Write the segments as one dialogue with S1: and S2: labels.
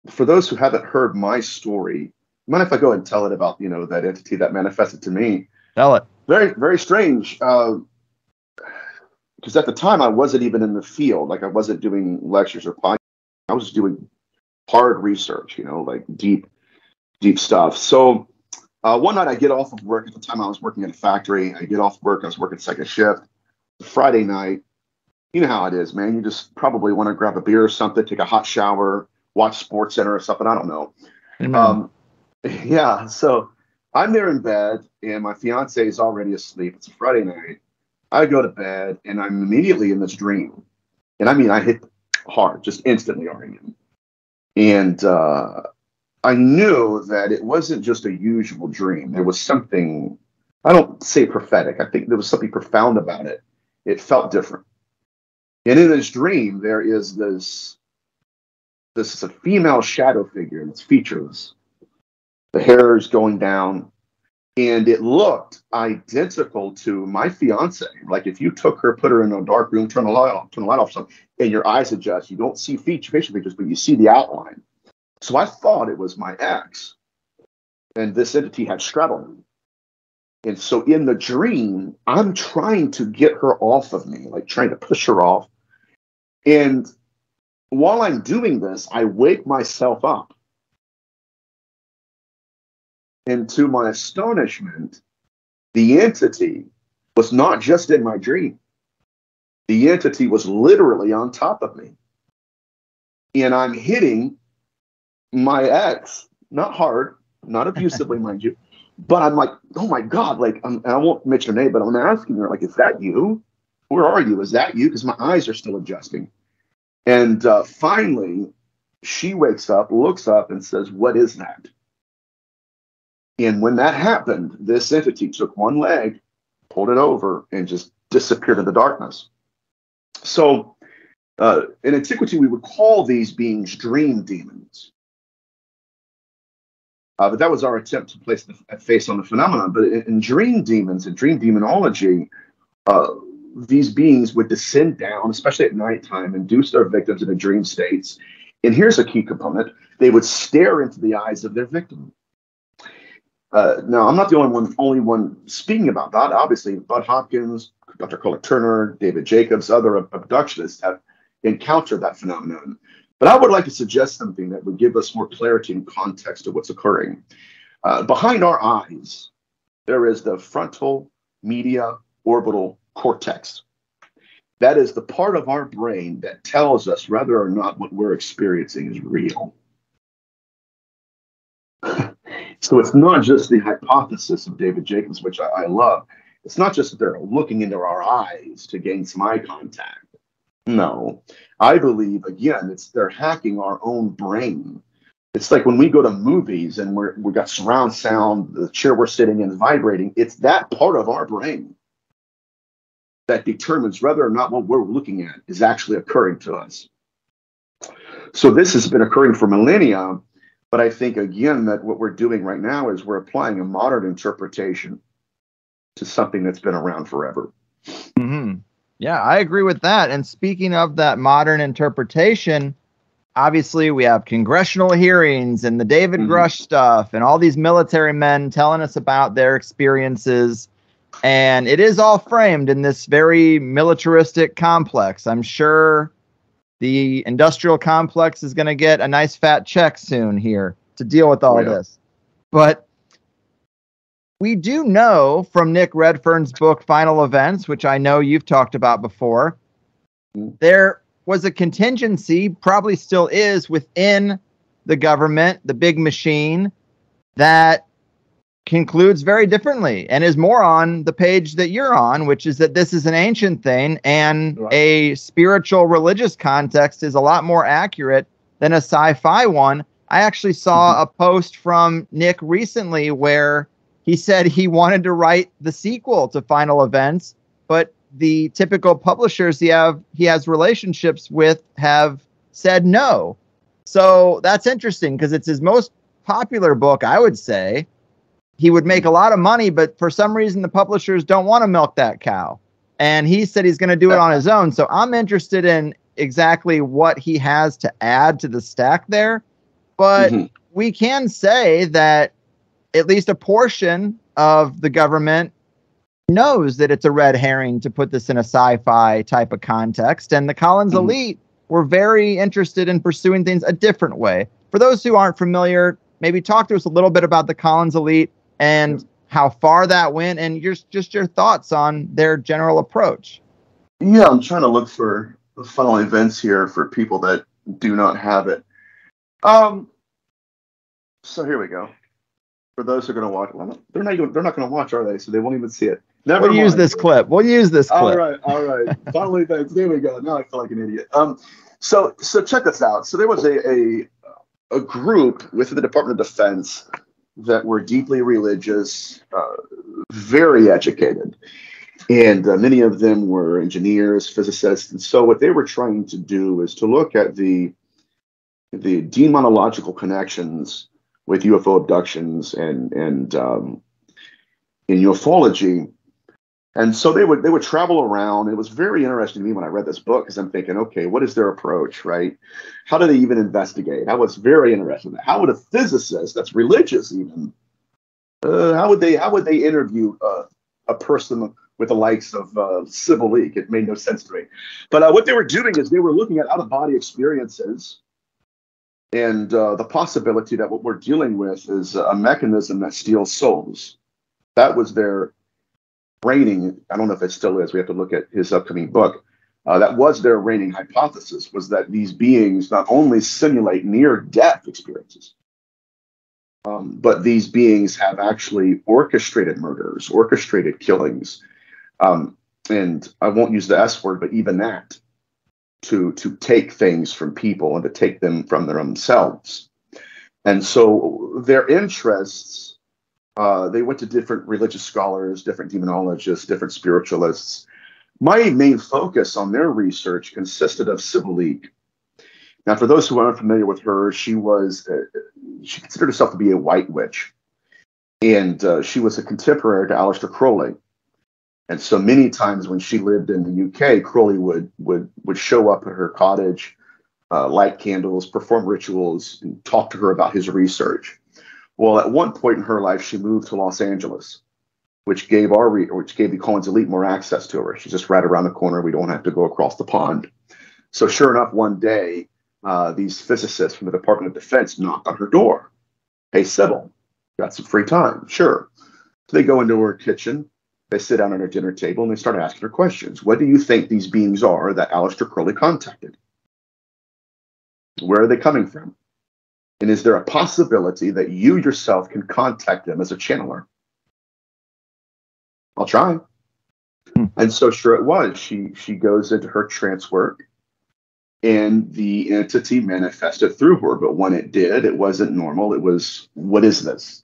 S1: for those who haven't heard my story, mind if I go and tell it about, that entity that manifested to me?
S2: Tell it.
S1: Very, very strange. Because at the time I wasn't even in the field. Like I wasn't doing lectures or podcasts. I was doing hard research, like deep stuff. So one night I get off of work. At the time I was working at a factory. I get off work. I was working second shift. Friday night. You know how it is, man. You just probably want to grab a beer or something, take a hot shower, watch Sports Center or something. I don't know. Yeah. So I'm there in bed and my fiance is already asleep. It's a Friday night. I go to bed and I'm immediately in this dream. And I mean, I hit hard, just instantly REM. And I knew that it wasn't just a usual dream. There was something, I don't say prophetic. I think there was something profound about it. It felt different. And in this dream, there is this is a female shadow figure, and it's featureless. The hair is going down, and it looked identical to my fiance. Like if you took her, put her in a dark room, turn the light off, something, and your eyes adjust, you don't see facial features, but you see the outline. So I thought it was my ex, and this entity had straddled me. And so in the dream, I'm trying to get her off of me, like trying to push her off. And while I'm doing this, I wake myself up. And to my astonishment, the entity was not just in my dream. The entity was literally on top of me. And I'm hitting my ex, not hard, not abusively, mind you. But I'm like, oh my God, like, and I won't mention her name, but I'm asking her, like, is that you? Where are you? Is that you? Because my eyes are still adjusting. And finally, she wakes up, looks up, and says, what is that? And when that happened, this entity took one leg, pulled it over, and just disappeared in the darkness. So in antiquity, we would call these beings dream demons. But that was our attempt to place a face on the phenomenon. But in dream demons and dream demonology, these beings would descend down, especially at nighttime, induce their victims into dream states. And here's a key component. They would stare into the eyes of their victim. Now, I'm not the only one speaking about that. Obviously, Bud Hopkins, Dr. Colin Turner, David Jacobs, other abductionists have encountered that phenomenon. But I would like to suggest something that would give us more clarity and context to what's occurring. Behind our eyes, there is the frontal media orbital cortex. That is the part of our brain that tells us whether or not what we're experiencing is real. So it's not just the hypothesis of David Jacobs, which I love. It's not just that they're looking into our eyes to gain some eye contact. No, I believe, again, they're hacking our own brain. It's like when we go to movies and we've got surround sound, the chair we're sitting in is vibrating. It's that part of our brain that determines whether or not what we're looking at is actually occurring to us. So this has been occurring for millennia, but I think, again, that what we're doing right now is we're applying a modern interpretation to something that's been around forever.
S2: Mm-hmm. Yeah, I agree with that. And speaking of that modern interpretation, obviously we have congressional hearings and the David Grush stuff and all these military men telling us about their experiences. And it is all framed in this very militaristic complex. I'm sure the industrial complex is going to get a nice fat check soon here to deal with all this. But we do know from Nick Redfern's book, Final Events, which I know you've talked about before, there was a contingency, probably still is, within the government, the big machine, that concludes very differently and is more on the page that you're on, which is that this is an ancient thing and a spiritual religious context is a lot more accurate than a sci-fi one. I actually saw a post from Nick recently where he said he wanted to write the sequel to Final Events, but the typical publishers he has relationships with have said no. So that's interesting because it's his most popular book, I would say. He would make a lot of money, but for some reason the publishers don't want to milk that cow. And he said he's going to do it on his own. So I'm interested in exactly what he has to add to the stack there. But we can say that at least a portion of the government knows that it's a red herring to put this in a sci-fi type of context. And the Collins elite were very interested in pursuing things a different way. For those who aren't familiar, maybe talk to us a little bit about the Collins elite and how far that went and just your thoughts on their general approach.
S1: Yeah, I'm trying to look for the final events here for people that do not have it. So here we go. For those who are going to watch, well, they're not going to watch, are they? So they won't even see it.
S2: We'll use this clip.
S1: All right. Final events. There we go. Now I feel like an idiot. So check this out. So there was a group within the Department of Defense that were deeply religious, very educated. And many of them were engineers, physicists. And so what they were trying to do is to look at the demonological connections with UFO abductions and in ufology. And so they would travel around. It was very interesting to me when I read this book because I'm thinking, okay, what is their approach, right? How do they even investigate? I was very interested in that. How would a physicist that's religious even, how would they interview a person with the likes of Civil League? It made no sense to me. But what they were doing is they were looking at out-of-body experiences and the possibility that what we're dealing with is a mechanism that steals souls. That was their reigning, I don't know if it still is, we have to look at his upcoming book. That was their reigning hypothesis, was that these beings not only simulate near-death experiences, but these beings have actually orchestrated murders, orchestrated killings, and I won't use the S word, but even that, to take things from people and to take them from their own selves. And so their interests, they went to different religious scholars, different demonologists, different spiritualists. My main focus on their research consisted of Civil League. Now, for those who aren't familiar with her, she considered herself to be a white witch. And she was a contemporary to Aleister Crowley. And so many times when she lived in the UK, Crowley would show up at her cottage, light candles, perform rituals, and talk to her about his research. Well, at one point in her life, she moved to Los Angeles, which gave the Collins elite more access to her. She's just right around the corner. We don't have to go across the pond. So sure enough, one day, these physicists from the Department of Defense knocked on her door. Hey, Sybil, got some free time? Sure. So they go into her kitchen. They sit down at her dinner table and they start asking her questions. What do you think these beings are that Aleister Crowley contacted? Where are they coming from? And is there a possibility that you yourself can contact them as a channeler? I'll try. And so sure it was. She goes into her trance work and the entity manifested through her. But when it did, it wasn't normal. It was, what is this?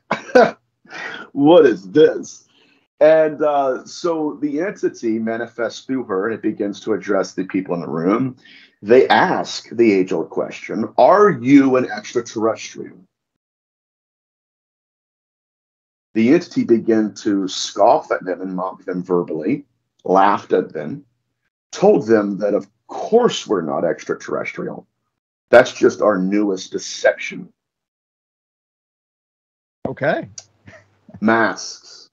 S1: What is this? And so the entity manifests through her and it begins to address the people in the room. They ask the age-old question, are you an extraterrestrial? The entity began to scoff at them and mock them verbally, laughed at them, told them that of course we're not extraterrestrial. That's just our newest deception.
S2: Okay.
S1: Masks.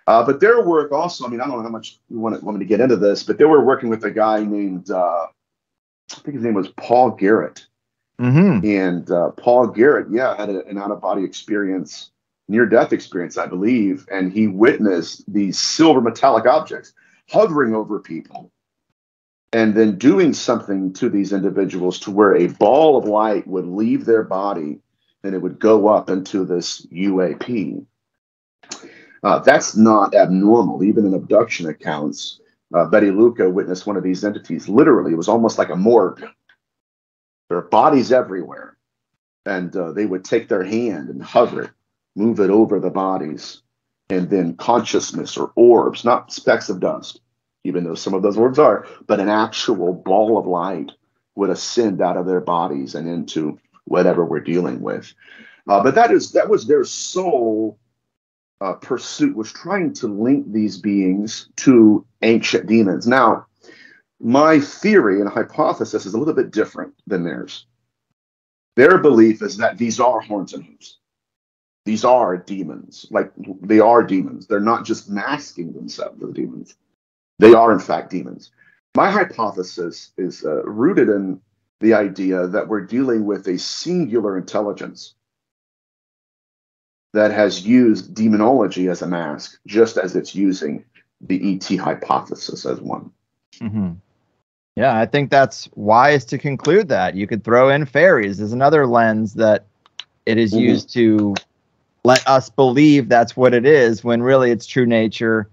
S1: But their work also, I mean, I don't know how much you want me to get into this, but they were working with a guy named, I think his name was Paul Garrett. And Paul Garrett, had an out-of-body experience, near-death experience, I believe, and he witnessed these silver metallic objects hovering over people and then doing something to these individuals to where a ball of light would leave their body and it would go up into this UAP. That's not abnormal. Even in abduction accounts, Betty Luca witnessed one of these entities. Literally, it was almost like a morgue. There are bodies everywhere. And they would take their hand and hover it, move it over the bodies. And then consciousness or orbs, not specks of dust, even though some of those orbs are, but an actual ball of light would ascend out of their bodies and into whatever we're dealing with. But that was their sole pursuit, was trying to link these beings to ancient demons. Now, my theory and hypothesis is a little bit different than theirs. Their belief is that these are horns and hooves. These are demons. Like, they are demons. They're not just masking themselves as demons. They are, in fact, demons. My hypothesis is rooted in the idea that we're dealing with a singular intelligence that has used demonology as a mask, just as it's using the ET hypothesis as one.
S2: Mm-hmm. Yeah, I think that's wise to conclude that. You could throw in fairies as another lens that it is used to let us believe that's what it is, when really its true nature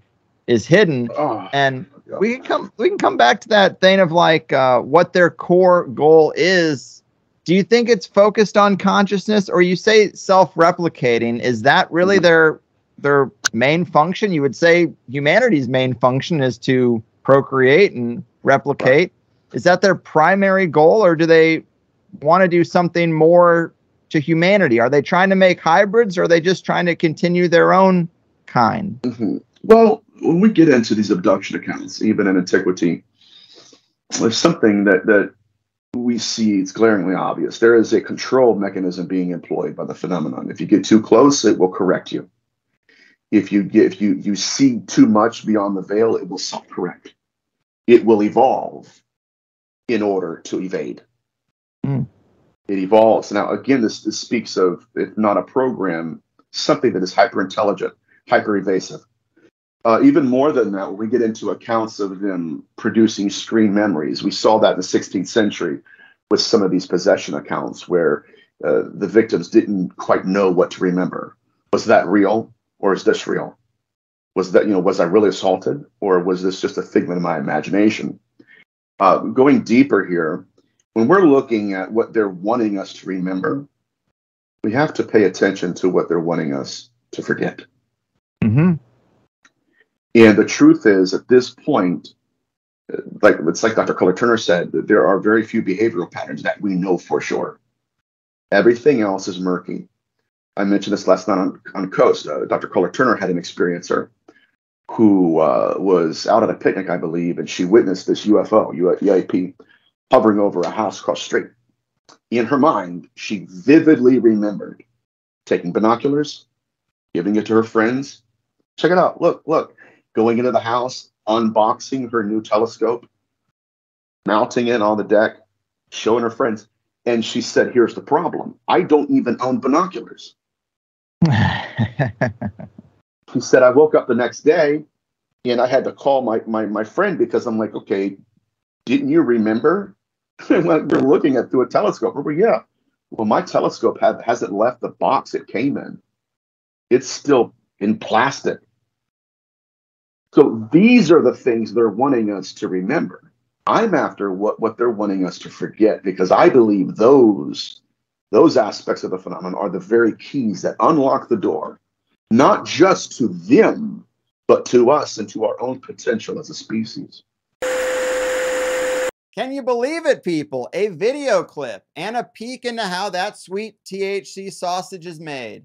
S2: is hidden. And we can come back to that thing of like what their core goal is. Do you think it's focused on consciousness, or you say self-replicating? Is that really their main function? You would say humanity's main function is to procreate and replicate. Is that their primary goal, or do they want to do something more to humanity? Are they trying to make hybrids, or are they just trying to continue their own kind?
S1: Well, when we get into these abduction accounts, even in antiquity, there's something that we see. It's glaringly obvious. There is a control mechanism being employed by the phenomenon. If you get too close, it will correct you. If you see too much beyond the veil, it will self-correct. It will evolve in order to evade. It evolves. Now, again, this speaks of, if not a program, something that is hyper-intelligent, hyper-evasive. Even more than that, when we get into accounts of them producing screen memories, we saw that in the 16th century with some of these possession accounts where the victims didn't quite know what to remember. Was that real, or is this real? Was I really assaulted, or was this just a figment of my imagination? Going deeper here, when we're looking at what they're wanting us to remember, we have to pay attention to what they're wanting us to forget. And the truth is, at this point, it's like Dr. Color Turner said, that there are very few behavioral patterns that we know for sure. Everything else is murky. I mentioned this last night on Coast. Dr. Color Turner had an experiencer who was out at a picnic, I believe, and she witnessed this UAP, hovering over a house across the street. In her mind, she vividly remembered taking binoculars, giving it to her friends. Check it out. Look. Going into the house, unboxing her new telescope, mounting it on the deck, showing her friends. And she said, here's the problem. I don't even own binoculars. She said, I woke up the next day and I had to call my friend, because I'm like, okay, didn't you remember? We're looking at through a telescope. Well, yeah. Well, my telescope hasn't left the box it came in. It's still in plastic. So these are the things they're wanting us to remember. I'm after what they're wanting us to forget, because I believe those aspects of the phenomenon are the very keys that unlock the door, not just to them, but to us and to our own potential as a species.
S2: Can you believe it, people? A video clip and a peek into how that sweet THC sausage is made.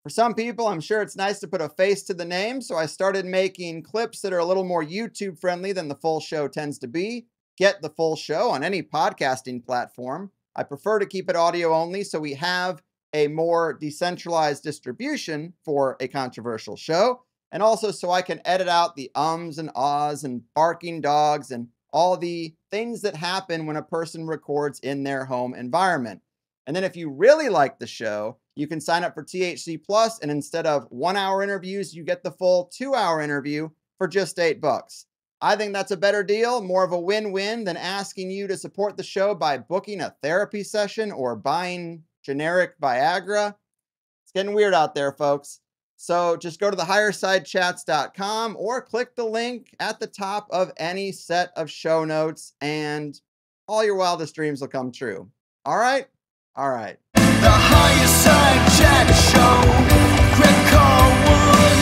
S2: For some people, I'm sure it's nice to put a face to the name, so I started making clips that are a little more YouTube friendly than the full show tends to be. Get the full show on any podcasting platform. I prefer to keep it audio only, so we have a more decentralized distribution for a controversial show, and also so I can edit out the ums and ahs and barking dogs and all the things that happen when a person records in their home environment. And then if you really like the show, you can sign up for THC Plus, and instead of 1 hour interviews, you get the full 2 hour interview for just $8. I think that's a better deal, more of a win-win than asking you to support the show by booking a therapy session or buying generic Viagra. It's getting weird out there, folks. So just go to the highersidechats.com or click the link at the top of any set of show notes, and all your wildest dreams will come true. All right? All right. The Higherside Chat Show. Greg Carwood,